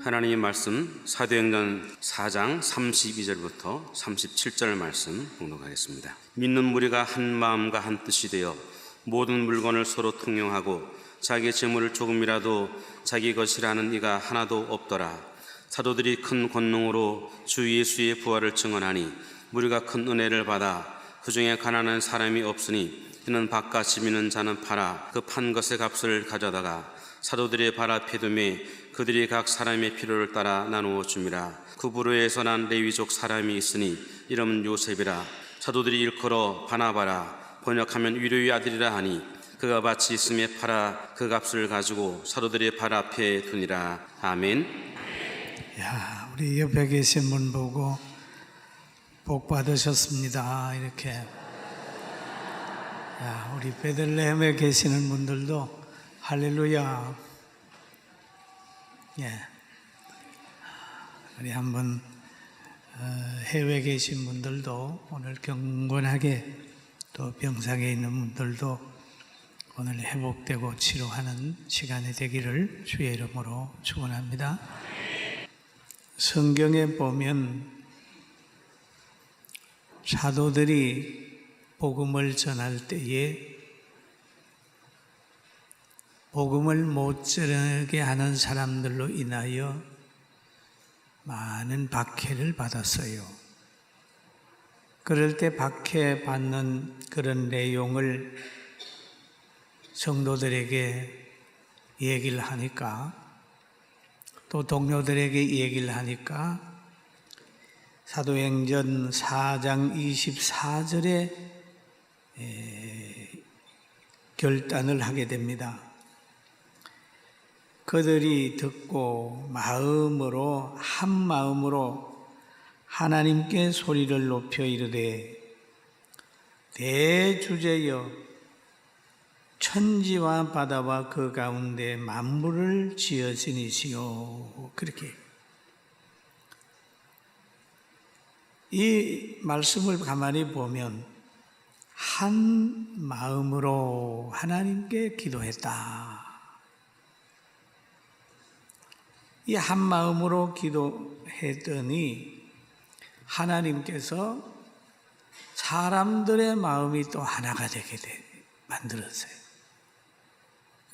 하나님의 말씀 사도행전 4장 32절부터 37절 말씀 봉독하겠습니다. 믿는 무리가 한 마음과 한 뜻이 되어 모든 물건을 서로 통용하고 자기 재물을 조금이라도 자기 것이라는 이가 하나도 없더라. 사도들이 큰 권능으로 주 예수의 부활을 증언하니 무리가 큰 은혜를 받아 그 중에 가난한 사람이 없으니 이는 밭과 집 있는 자는 팔아 그 판 것의 값을 가져다가 사도들의 발 앞에 두매 그들이 각 사람의 필요를 따라 나누어 줍니다. 그 부류에서 난 레위족 사람이 있으니 이름은 요셉이라. 사도들이 일컬어 바나바라 번역하면 위로의 아들이라 하니 그가 밭이 있음에 팔아 그 값을 가지고 사도들의 발 앞에 두니라. 아멘. 야, 우리 옆에 계신 분 보고 복 받으셨습니다. 이렇게. 야, 우리 베들레헴에 계시는 분들도 할렐루야. 예. 우리 한번 해외에 계신 분들도 오늘 경건하게, 또 병상에 있는 분들도 오늘 회복되고 치료하는 시간이 되기를 주의 이름으로 축원합니다. 성경에 보면 사도들이 복음을 전할 때에 복음을 못 전하게 하는 사람들로 인하여 많은 박해를 받았어요. 그럴 때 박해받는 그런 내용을 성도들에게 얘기를 하니까, 또 동료들에게 얘기를 하니까 사도행전 4장 24절에 결단을 하게 됩니다. 그들이 듣고 마음으로 한 마음으로 하나님께 소리를 높여 이르되 대주제여 천지와 바다와 그 가운데 만물을 지으시니시오. 그렇게 이 말씀을 가만히 보면 한 마음으로 하나님께 기도했다. 이 한 마음으로 기도했더니 하나님께서 사람들의 마음이 또 하나가 되게 만들었어요.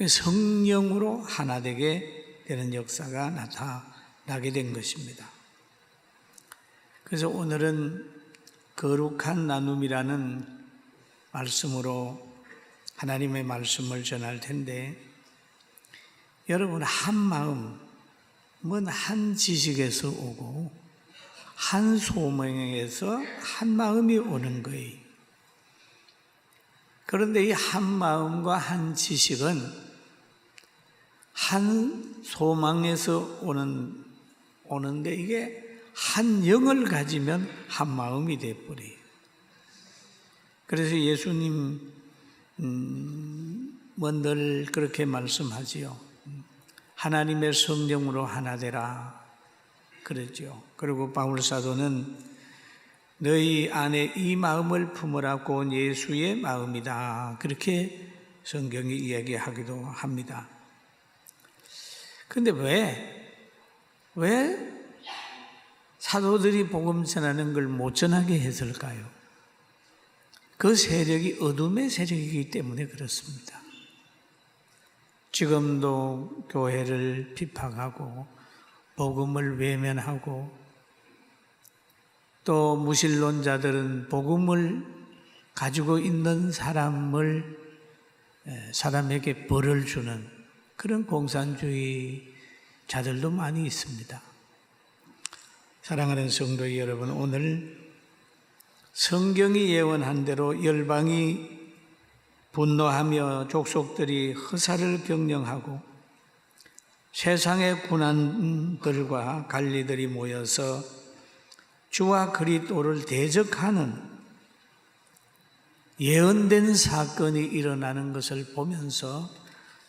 성령으로 하나 되게 되는 역사가 나타나게 된 것입니다. 그래서 오늘은 거룩한 나눔이라는 말씀으로 하나님의 말씀을 전할 텐데, 여러분, 한 마음은 한 지식에서 오고 한 소명에서 한 마음이 오는 거예요. 그런데 이 한 마음과 한 지식은 한 소망에서 오는데 이게 한 영을 가지면 한 마음이 되어버려요. 그래서 예수님은 늘 그렇게 말씀하지요. 하나님의 성령으로 하나 되라 그러죠. 그리고 바울 사도는 너희 안에 이 마음을 품으라고 예수의 마음이다, 그렇게 성경이 이야기하기도 합니다. 그런데 왜 사도들이 복음 전하는 걸 못 전하게 했을까요? 그 세력이 어둠의 세력이기 때문에 그렇습니다. 지금도 교회를 비판하고 복음을 외면하고, 또 무신론자들은 복음을 가지고 있는 사람에게 벌을 주는 그런 공산주의자들도 많이 있습니다. 사랑하는 성도 여러분, 오늘 성경이 예언한 대로 열방이 분노하며 족속들이 허사를 경영하고 세상의 군안들과 관리들이 모여서 주와 그리스도를 대적하는 예언된 사건이 일어나는 것을 보면서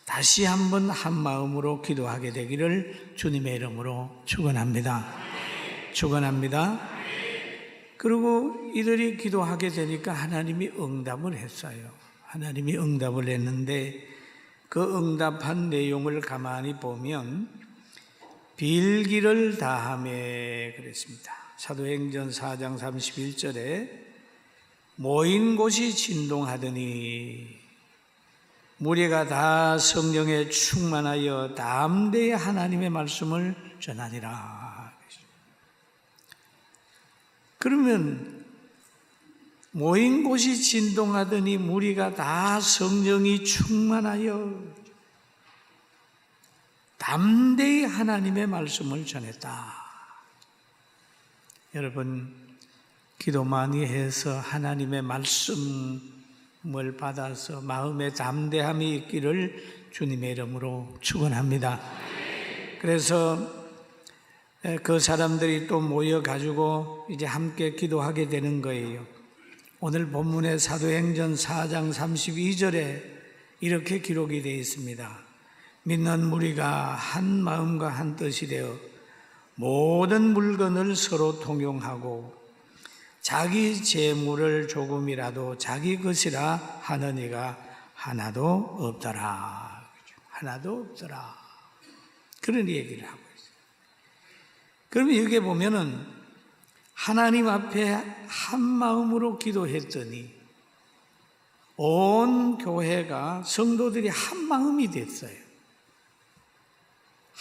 다시 한번 한 마음으로 기도하게 되기를 주님의 이름으로 축원합니다. 축원합니다. 그리고 이들이 기도하게 되니까 하나님이 응답을 했어요. 하나님이 응답을 했는데 그 응답한 내용을 가만히 보면 빌기를 다하매 그랬습니다. 사도행전 4장 31절에 모인 곳이 진동하더니 무리가 다 성령에 충만하여 담대히 하나님의 말씀을 전하니라. 그러면 모인 곳이 진동하더니 무리가 다 성령이 충만하여 담대히 하나님의 말씀을 전했다. 여러분, 기도 많이 해서 하나님의 말씀을 받아서 마음에 담대함이 있기를 주님의 이름으로 축원합니다. 그래서 그 사람들이 또 모여가지고 이제 함께 기도하게 되는 거예요. 오늘 본문의 사도행전 4장 32절에 이렇게 기록이 되어 있습니다. 믿는 무리가 한 마음과 한 뜻이 되어 모든 물건을 서로 통용하고 자기 재물을 조금이라도 자기 것이라 하는 이가 하나도 없더라. 하나도 없더라. 그런 얘기를 하고 있어요. 그러면 여기에 보면은 하나님 앞에 한 마음으로 기도했더니 온 교회가 성도들이 한 마음이 됐어요.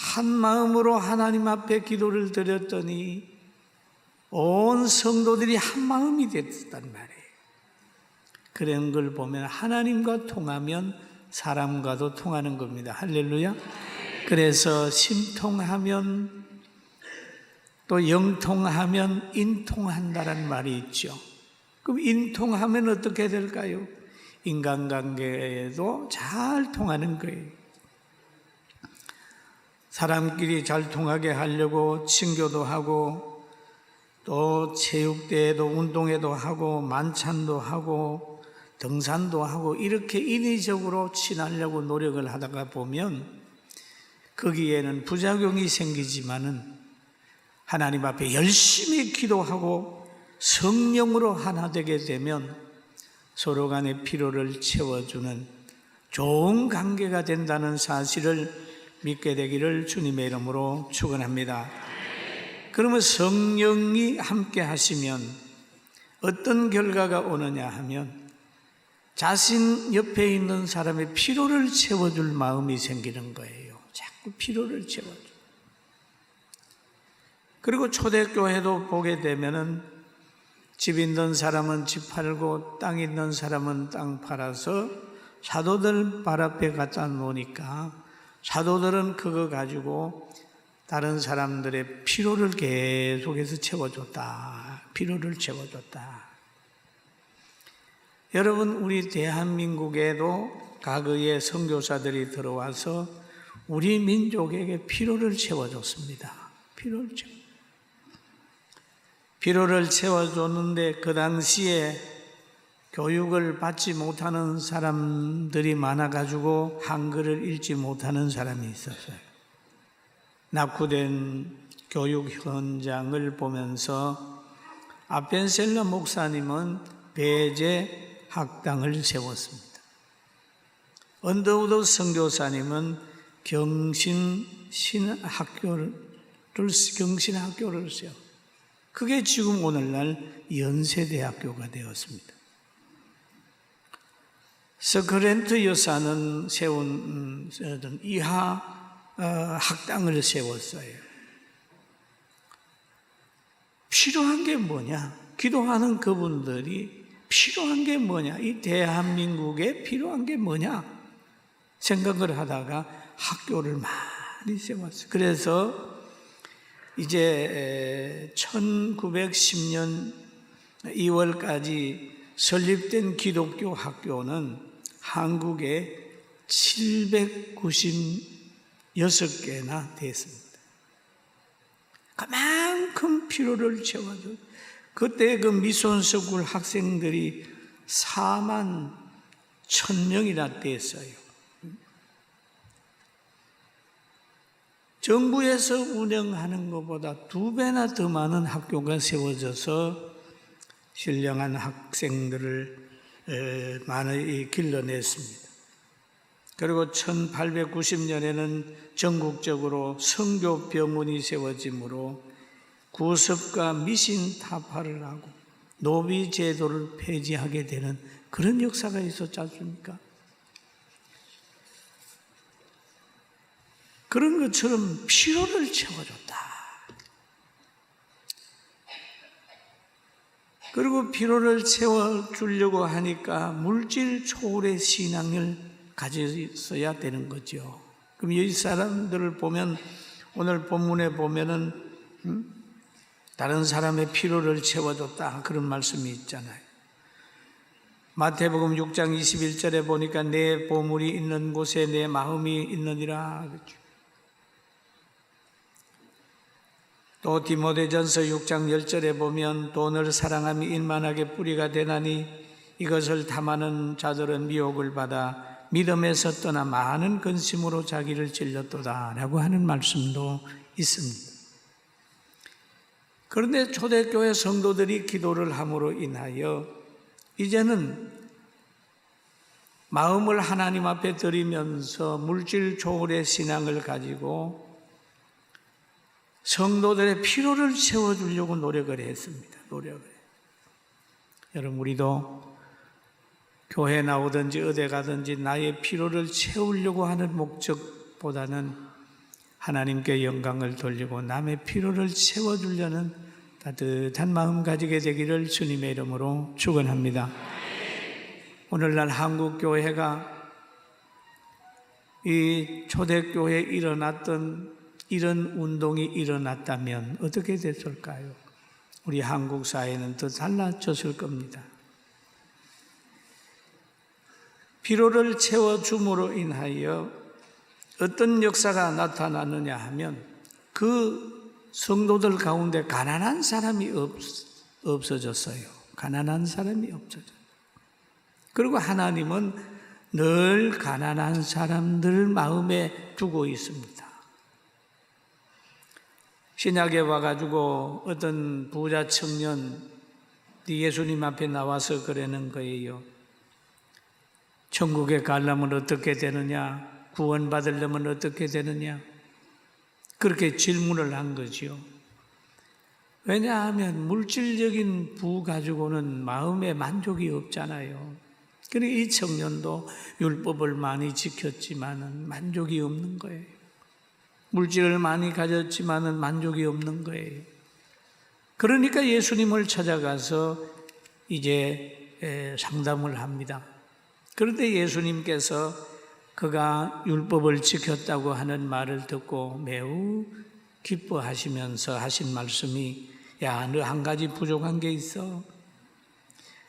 한 마음으로 하나님 앞에 기도를 드렸더니 온 성도들이 한 마음이 됐단 말이에요. 그런 걸 보면 하나님과 통하면 사람과도 통하는 겁니다. 할렐루야. 그래서 심통하면 또 영통하면 인통한다는 말이 있죠. 그럼 인통하면 어떻게 될까요? 인간관계에도 잘 통하는 거예요. 사람끼리 잘 통하게 하려고 친교도 하고 또 체육대회도 운동회도 하고 만찬도 하고 등산도 하고 이렇게 인위적으로 친하려고 노력을 하다가 보면 거기에는 부작용이 생기지만은 하나님 앞에 열심히 기도하고 성령으로 하나 되게 되면 서로 간의 필요를 채워주는 좋은 관계가 된다는 사실을 믿게 되기를 주님의 이름으로 축원합니다. 그러면 성령이 함께 하시면 어떤 결과가 오느냐 하면 자신 옆에 있는 사람의 필요를 채워줄 마음이 생기는 거예요. 자꾸 필요를 채워줘. 그리고 초대교회도 보게 되면은 집 있는 사람은 집 팔고 땅 있는 사람은 땅 팔아서 사도들 발 앞에 갖다 놓으니까 사도들은 그거 가지고 다른 사람들의 필요를 계속해서 채워줬다. 필요를 채워줬다. 여러분, 우리 대한민국에도 과거에 선교사들이 들어와서 우리 민족에게 필요를 채워줬습니다. 필요를 채워줬는데 그 당시에 교육을 받지 못하는 사람들이 많아가지고 한글을 읽지 못하는 사람이 있었어요. 낙후된 교육 현장을 보면서 아펜셀러 목사님은 배제 학당을 세웠습니다. 언더우드 선교사님은 경신학교를 세워. 그게 지금 오늘날 연세대학교가 되었습니다. 스크렌트 여사는 세운 이하 학당을 세웠어요. 필요한 게 뭐냐? 기도하는 그분들이 필요한 게 뭐냐? 이 대한민국에 필요한 게 뭐냐? 생각을 하다가 학교를 많이 세웠어요. 그래서 이제 1910년 2월까지 설립된 기독교 학교는 한국에 796개나 됐습니다. 그만큼 필요를 채워줘. 그때 그 미션스쿨 학생들이 4만 1,000명이나 됐어요. 정부에서 운영하는 것보다 2배나 더 많은 학교가 세워져서 신령한 학생들을 많이 길러냈습니다. 그리고 1890년에는 전국적으로 성교 병원이 세워지므로 구습과 미신 타파를 하고 노비 제도를 폐지하게 되는 그런 역사가 있었지 않습니까? 그런 것처럼 피로를 채워줬다. 그리고 피로를 채워주려고 하니까 물질 초월의 신앙을 가졌어야 되는 거죠. 그럼 이 사람들을 보면 오늘 본문에 보면은 다른 사람의 피로를 채워줬다 그런 말씀이 있잖아요. 마태복음 6장 21절에 보니까 내 보물이 있는 곳에 내 마음이 있느니라 그렇죠. 또 디모데전서 6장 10절에 보면 돈을 사랑함이 인만하게 뿌리가 되나니 이것을 탐하는 자들은 미혹을 받아 믿음에서 떠나 많은 근심으로 자기를 찔렀도다 라고 하는 말씀도 있습니다. 그런데 초대교회 성도들이 기도를 함으로 인하여 이제는 마음을 하나님 앞에 드리면서 물질 초월의 신앙을 가지고 성도들의 피로를 채워주려고 노력을 했습니다. 여러분 우리도 교회 나오든지 어디 가든지 나의 피로를 채우려고 하는 목적보다는 하나님께 영광을 돌리고 남의 피로를 채워주려는 따뜻한 마음 가지게 되기를 주님의 이름으로 축원합니다. 오늘날 한국교회가 이 초대교회에 일어났던 이런 운동이 일어났다면 어떻게 됐을까요? 우리 한국 사회는 더 달라졌을 겁니다. 피로를 채워줌으로 인하여 어떤 역사가 나타나느냐 하면 그 성도들 가운데 가난한 사람이 없어졌어요. 가난한 사람이 없어졌어요. 그리고 하나님은 늘 가난한 사람들 마음에 두고 있습니다. 신약에 와가지고 어떤 부자 청년이 예수님 앞에 나와서 그러는 거예요. 천국에 가려면 어떻게 되느냐? 구원받으려면 어떻게 되느냐? 그렇게 질문을 한 거죠. 왜냐하면 물질적인 부 가지고는 마음에 만족이 없잖아요. 그러니까 이 청년도 율법을 많이 지켰지만은 만족이 없는 거예요. 물질을 많이 가졌지만은 만족이 없는 거예요. 그러니까 예수님을 찾아가서 이제 상담을 합니다. 그런데 예수님께서 그가 율법을 지켰다고 하는 말을 듣고 매우 기뻐하시면서 하신 말씀이 야, 너 한 가지 부족한 게 있어.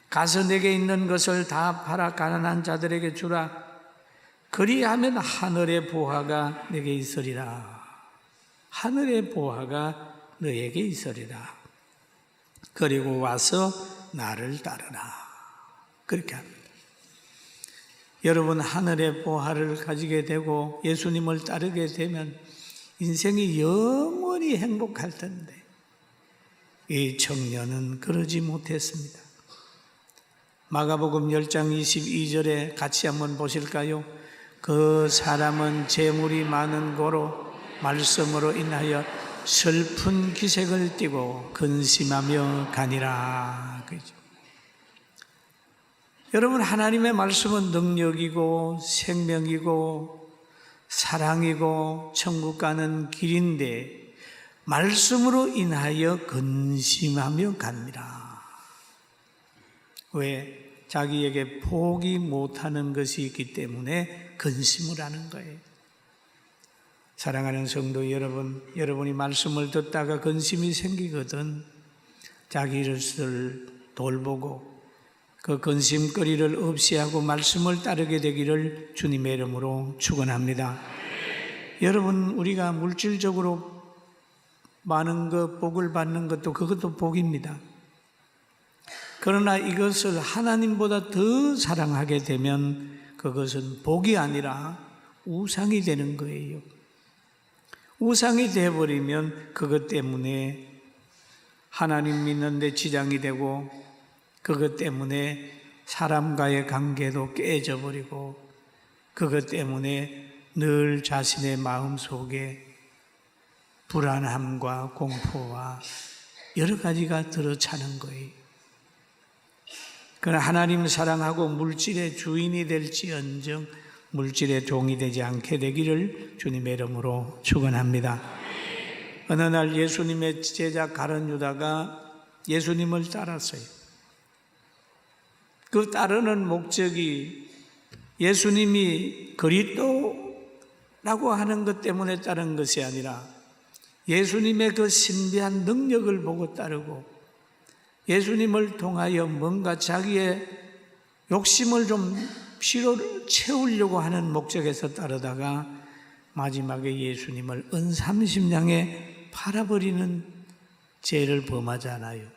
가서 내게 있는 것을 다 팔아 가난한 자들에게 주라. 그리하면 하늘의 보화가 내게 있으리라. 하늘의 보화가 너에게 있으리라. 그리고 와서 나를 따르라. 그렇게 합니다. 여러분 하늘의 보화를 가지게 되고 예수님을 따르게 되면 인생이 영원히 행복할 텐데 이 청년은 그러지 못했습니다. 마가복음 10장 22절에 같이 한번 보실까요? 그 사람은 재물이 많은 고로 말씀으로 인하여 슬픈 기색을 띠고 근심하며 가니라. 그죠? 여러분 하나님의 말씀은 능력이고 생명이고 사랑이고 천국 가는 길인데 말씀으로 인하여 근심하며 갑니다. 왜? 자기에게 포기 못하는 것이 있기 때문에 근심을 하는 거예요. 사랑하는 성도 여러분, 여러분이 말씀을 듣다가 근심이 생기거든 자기를 돌보고 그 근심거리를 없이하고 말씀을 따르게 되기를 주님의 이름으로 축원합니다. 여러분 우리가 물질적으로 많은 것 복을 받는 것도 그것도 복입니다. 그러나 이것을 하나님보다 더 사랑하게 되면 그것은 복이 아니라 우상이 되는 거예요. 우상이 되어버리면 그것 때문에 하나님 믿는 데 지장이 되고 그것 때문에 사람과의 관계도 깨져버리고 그것 때문에 늘 자신의 마음속에 불안함과 공포와 여러 가지가 들어차는 거예요. 그러나 하나님 사랑하고 물질의 주인이 될지언정 물질의 종이 되지 않게 되기를 주님의 이름으로 축원합니다. 어느 날 예수님의 제자 가룟 유다가 예수님을 따랐어요. 그 따르는 목적이 예수님이 그리스도라고 하는 것 때문에 따른 것이 아니라 예수님의 그 신비한 능력을 보고 따르고 예수님을 통하여 뭔가 자기의 욕심을 좀 피로를 채우려고 하는 목적에서 따르다가 마지막에 예수님을 은삼십냥에 팔아버리는 죄를 범하잖아요.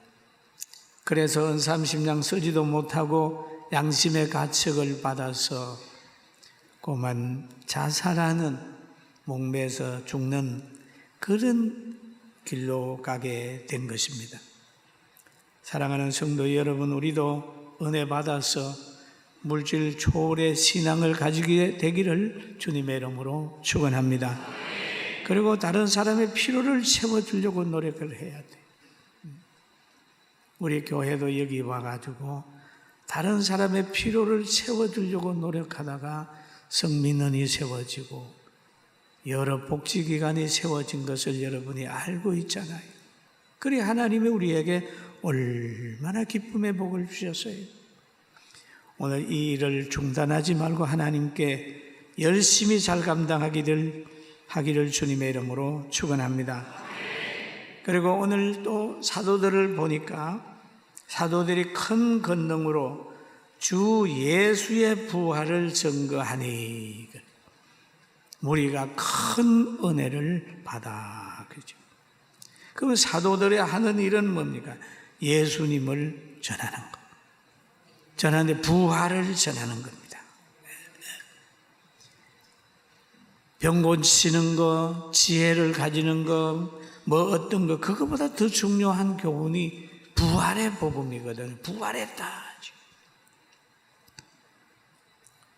그래서 은삼십냥 쓰지도 못하고 양심의 가책을 받아서 고만 자살하는 목매서 죽는 그런 길로 가게 된 것입니다. 사랑하는 성도 여러분, 우리도 은혜 받아서 물질 초월의 신앙을 가지게 되기를 주님의 이름으로 축원합니다. 그리고 다른 사람의 필요를 채워주려고 노력을 해야 돼. 우리 교회도 여기 와가지고 다른 사람의 필요를 채워주려고 노력하다가 성민원이 세워지고 여러 복지기관이 세워진 것을 여러분이 알고 있잖아요. 그래 하나님이 우리에게 얼마나 기쁨의 복을 주셨어요. 오늘 이 일을 중단하지 말고 하나님께 열심히 잘 감당하기를 주님의 이름으로 축원합니다. 그리고 오늘 또 사도들을 보니까 사도들이 큰 권능으로 주 예수의 부활을 증거하니 우리가 큰 은혜를 받아. 그죠? 그럼 사도들이 하는 일은 뭡니까? 예수님을 전하는 것. 전하는데 부활을 전하는 겁니다. 병 고치는 거, 지혜를 가지는 거, 뭐 어떤 거, 그거보다 더 중요한 교훈이 부활의 복음이거든요. 부활했다.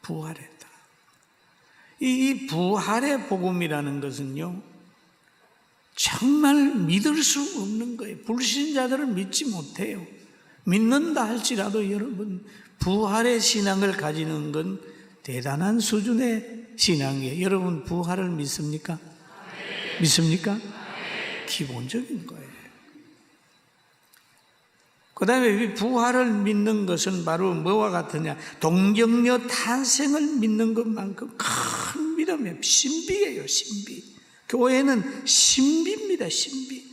부활했다. 이 부활의 복음이라는 것은요, 정말 믿을 수 없는 거예요. 불신자들은 믿지 못해요. 믿는다 할지라도 여러분, 부활의 신앙을 가지는 건 대단한 수준의 신앙이에요. 여러분, 부활을 믿습니까? 믿습니까? 기본적인 거예요. 그 다음에 이 부활을 믿는 것은 바로 뭐와 같으냐? 동정녀 탄생을 믿는 것만큼 큰 믿음이에요. 신비예요, 신비. 교회는 신비입니다, 신비.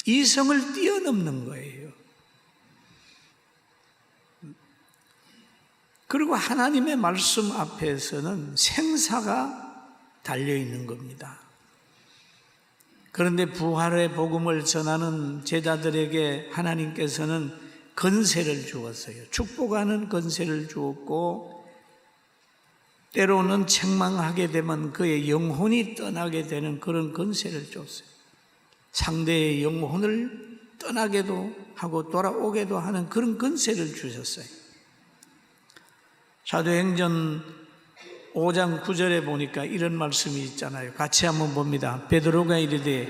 이성을 뛰어넘는 거예요. 그리고 하나님의 말씀 앞에서는 생사가 달려있는 겁니다. 그런데 부활의 복음을 전하는 제자들에게 하나님께서는 권세를 주었어요. 축복하는 권세를 주었고, 때로는 책망하게 되면 그의 영혼이 떠나게 되는 그런 권세를 줬어요. 상대의 영혼을 떠나게도 하고 돌아오게도 하는 그런 권세를 주셨어요. 사도행전 5장 9절에 보니까 이런 말씀이 있잖아요. 같이 한번 봅니다. 베드로가 이르되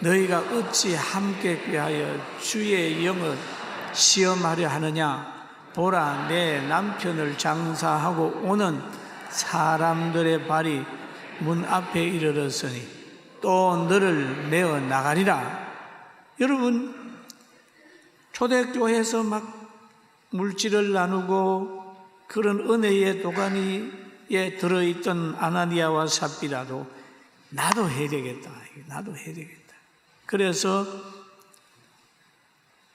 너희가 어찌 함께 꾀하여 주의 영을 시험하려 하느냐? 보라, 내 남편을 장사하고 오는 사람들의 발이 문 앞에 이르렀으니 또 너를 내어 나가리라. 여러분, 초대교회에서 막 물질을 나누고 그런 은혜의 도가니에 들어있던 아나니아와 삽비라도 나도 해야 되겠다. 나도 해야 되겠다. 그래서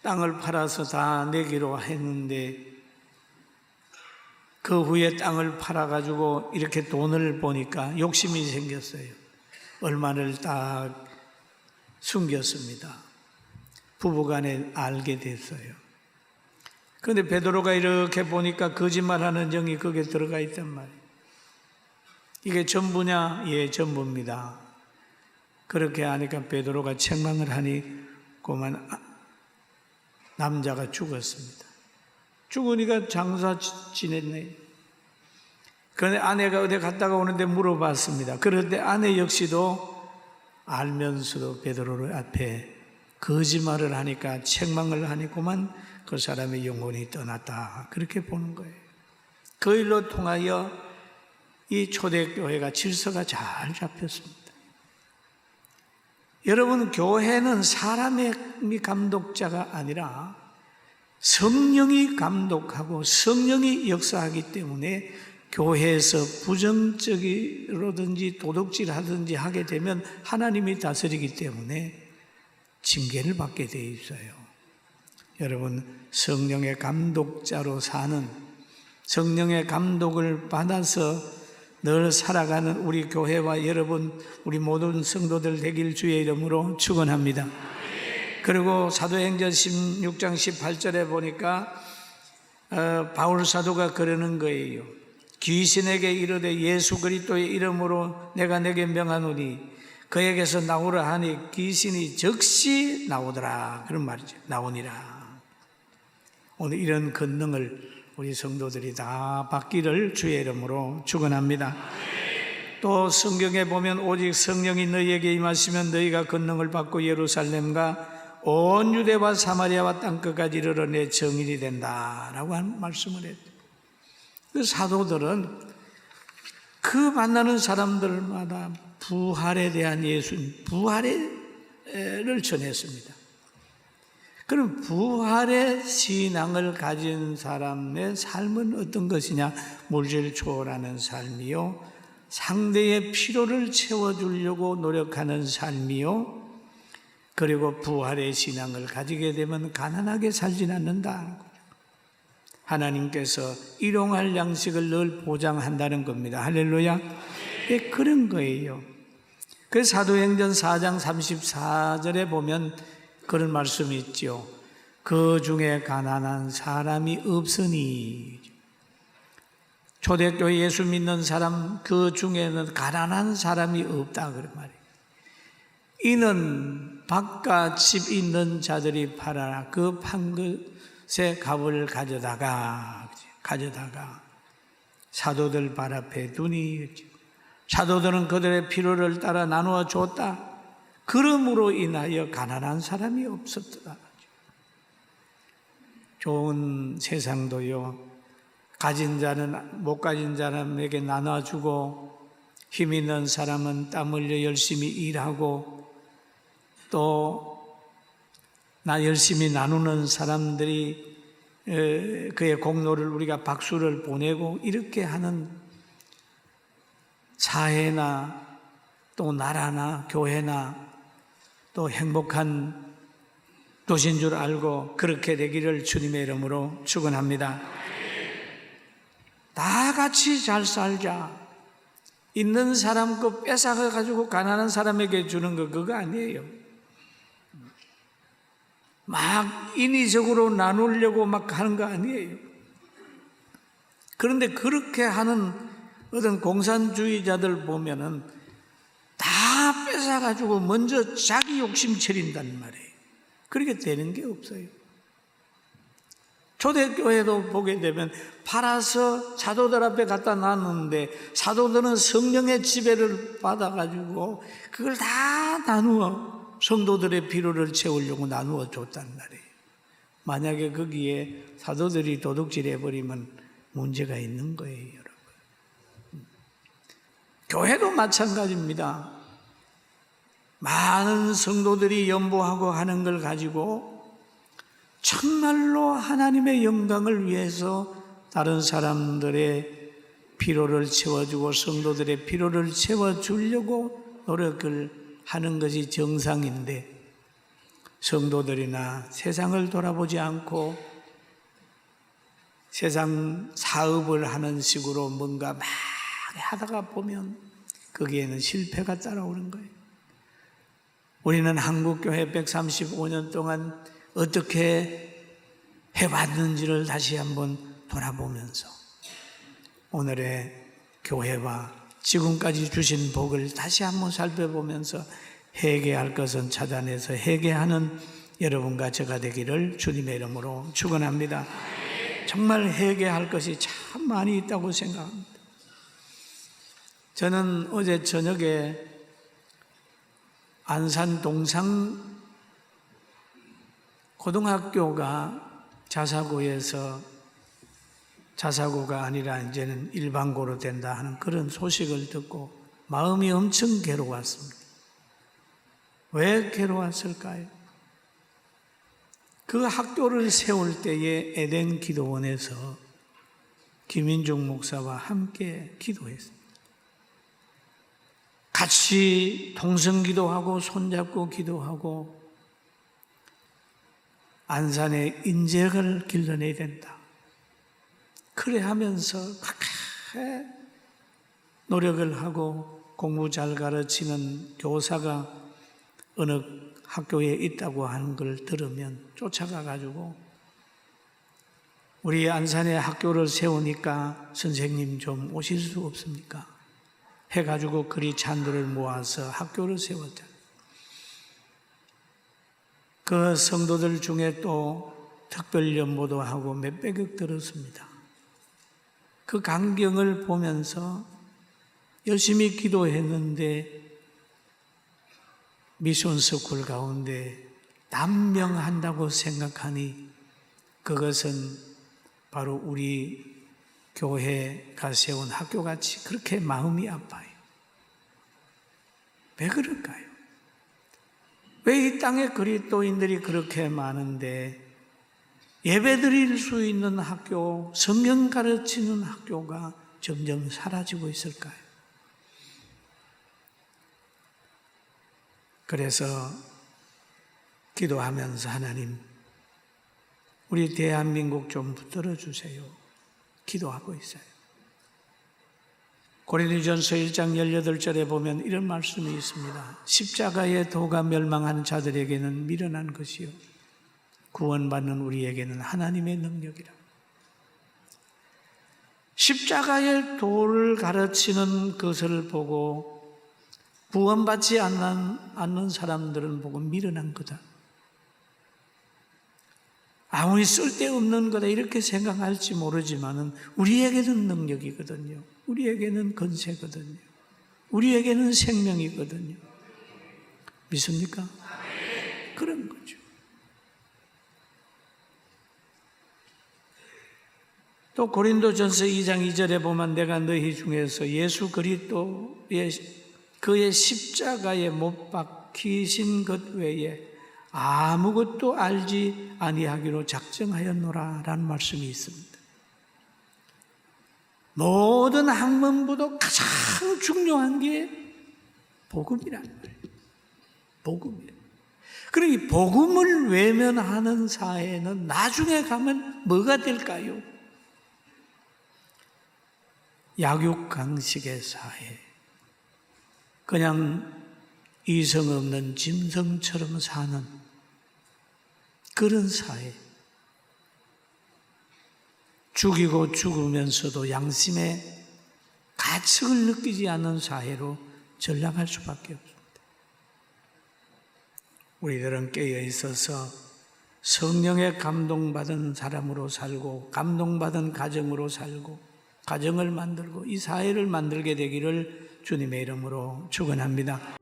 땅을 팔아서 다 내기로 했는데 그 후에 땅을 팔아가지고 이렇게 돈을 보니까 욕심이 생겼어요. 얼마를 딱 숨겼습니다. 부부간에 알게 됐어요. 그런데 베드로가 이렇게 보니까 거짓말하는 영이 거기에 들어가 있단 말이에요. 이게 전부냐? 예, 전부입니다. 그렇게 하니까 베드로가 책망을 하니 그만 남자가 죽었습니다. 죽으니까 장사 지냈네. 그런데 아내가 어디 갔다가 오는데 물어봤습니다. 그런데 아내 역시도 알면서도 베드로 앞에 거짓말을 하니까 책망을 하니까만 그 사람의 영혼이 떠났다. 그렇게 보는 거예요. 그 일로 통하여 이 초대교회가 질서가 잘 잡혔습니다. 여러분, 교회는 사람의 감독자가 아니라 성령이 감독하고 성령이 역사하기 때문에 교회에서 부정적이로든지 도둑질하든지 하게 되면 하나님이 다스리기 때문에 징계를 받게 돼 있어요. 여러분, 성령의 감독자로 사는, 성령의 감독을 받아서 늘 살아가는 우리 교회와 여러분, 우리 모든 성도들 되길 주의 이름으로 축원합니다. 그리고 사도행전 16장 18절에 보니까 바울 사도가 그러는 거예요. 귀신에게 이르되 예수 그리스도의 이름으로 내가 내게 명하노니 그에게서 나오라 하니 귀신이 즉시 나오더라. 그런 말이죠. 나오니라. 오늘 이런 권능을 우리 성도들이 다 받기를 주의 이름으로 축원합니다. 또 성경에 보면 오직 성령이 너희에게 임하시면 너희가 권능을 받고 예루살렘과 온 유대와 사마리아와 땅끝까지 이르러 내 증인이 된다라고 한 말씀을 했죠. 그 사도들은 그 만나는 사람들마다 부활에 대한 부활을 전했습니다. 그럼 부활의 신앙을 가진 사람의 삶은 어떤 것이냐? 물질 초월하는 삶이요, 상대의 필요를 채워주려고 노력하는 삶이요, 그리고 부활의 신앙을 가지게 되면 가난하게 살진 않는다는 거죠. 하나님께서 일용할 양식을 늘 보장한다는 겁니다. 할렐루야. 그런 거예요. 그 사도행전 4장 34절에 보면 그런 말씀이 있죠. 그 중에 가난한 사람이 없으니. 초대교회 예수 믿는 사람 그 중에는 가난한 사람이 없다 그런 말이에요. 이는 밭과 집 있는 자들이 팔아라. 그 판 것의 값을 가져다가 사도들 발 앞에 두니, 사도들은 그들의 필요를 따라 나누어 줬다. 그러므로 인하여 가난한 사람이 없었더라. 좋은 세상도요, 가진 자는 못 가진 사람에게 나눠주고, 힘 있는 사람은 땀 흘려 열심히 일하고, 또 나 열심히 나누는 사람들이 그의 공로를 우리가 박수를 보내고, 이렇게 하는 사회나 또 나라나 교회나 또 행복한 도시인 줄 알고 그렇게 되기를 주님의 이름으로 축원합니다. 다 같이 잘 살자. 있는 사람 거 뺏어가 가지고 가난한 사람에게 주는 거 그거 아니에요. 막 인위적으로 나누려고 막 하는 거 아니에요. 그런데 그렇게 하는 어떤 공산주의자들 보면은 다 뺏어가지고 먼저 자기 욕심 차린단 말이에요. 그렇게 되는 게 없어요. 초대교회도 보게 되면 팔아서 사도들 앞에 갖다 놨는데 사도들은 성령의 지배를 받아가지고 그걸 다 나누어 성도들의 필요를 채우려고 나누어 줬단 말이에요. 만약에 거기에 사도들이 도둑질해버리면 문제가 있는 거예요, 여러분. 교회도 마찬가지입니다. 많은 성도들이 연보하고 하는 걸 가지고 정말로 하나님의 영광을 위해서 다른 사람들의 필요를 채워주고 성도들의 필요를 채워주려고 노력을 하는 것이 정상인데, 성도들이나 세상을 돌아보지 않고 세상 사업을 하는 식으로 뭔가 막 하다가 보면 거기에는 실패가 따라오는 거예요. 우리는 한국교회 135년 동안 어떻게 해왔는지를 다시 한번 돌아보면서 오늘의 교회와 지금까지 주신 복을 다시 한번 살펴보면서 회개할 것은 찾아내서 회개하는 여러분과 제가 되기를 주님의 이름으로 축원합니다. 정말 회개할 것이 참 많이 있다고 생각합니다. 저는 어제 저녁에 안산 동상 고등학교가 자사고에서 자사고가 아니라 이제는 일반고로 된다 하는 그런 소식을 듣고 마음이 엄청 괴로웠습니다. 왜 괴로웠을까요? 그 학교를 세울 때에 에덴 기도원에서 김인중 목사와 함께 기도했습니다. 같이 동성 기도하고 손잡고 기도하고 안산의 인재를 길러내야 된다. 그래 하면서 그렇게 노력을 하고 공부 잘 가르치는 교사가 어느 학교에 있다고 하는 걸 들으면 쫓아가 가지고 우리 안산에 학교를 세우니까 선생님 좀 오실 수 없습니까? 해가지고 그리 찬들을 모아서 학교를 세웠다. 그 성도들 중에 또 특별 연보도 하고 몇백억 들었습니다. 그 광경을 보면서 열심히 기도했는데 미션 스쿨 가운데 남명한다고 생각하니 그것은 바로 우리 교회가 세운 학교같이 그렇게 마음이 아파요. 왜 그럴까요? 왜 이 땅에 그리스도인들이 그렇게 많은데 예배 드릴 수 있는 학교, 성경 가르치는 학교가 점점 사라지고 있을까요? 그래서 기도하면서 하나님, 우리 대한민국 좀 붙들어 주세요. 기도하고 있어요. 고린도전서 1장 18절에 보면 이런 말씀이 있습니다. 십자가의 도가 멸망하는 자들에게는 미련한 것이요 구원받는 우리에게는 하나님의 능력이라. 십자가의 도를 가르치는 것을 보고 구원받지 않는 사람들은 보고 미련한 거다. 아무리 쓸데없는 거다 이렇게 생각할지 모르지만은 우리에게는 능력이거든요. 우리에게는 건세거든요. 우리에게는 생명이거든요. 믿습니까? 그런 거죠. 또 고린도전서 2장 2절에 보면 내가 너희 중에서 예수 그리스도의 그의 십자가에 못 박히신 것 외에 아무것도 알지 아니하기로 작정하였노라 라는 말씀이 있습니다. 모든 학문보다 가장 중요한 게 복음이란 말이에요. 복음이에요. 그러니 이 복음을 외면하는 사회는 나중에 가면 뭐가 될까요? 약육강식의 사회. 그냥 이성 없는 짐승처럼 사는 그런 사회. 죽이고 죽으면서도 양심의 가책을 느끼지 않는 사회로 전락할 수밖에 없습니다. 우리들은 깨어 있어서 성령에 감동받은 사람으로 살고 감동받은 가정으로 살고 가정을 만들고 이 사회를 만들게 되기를 주님의 이름으로 축원합니다.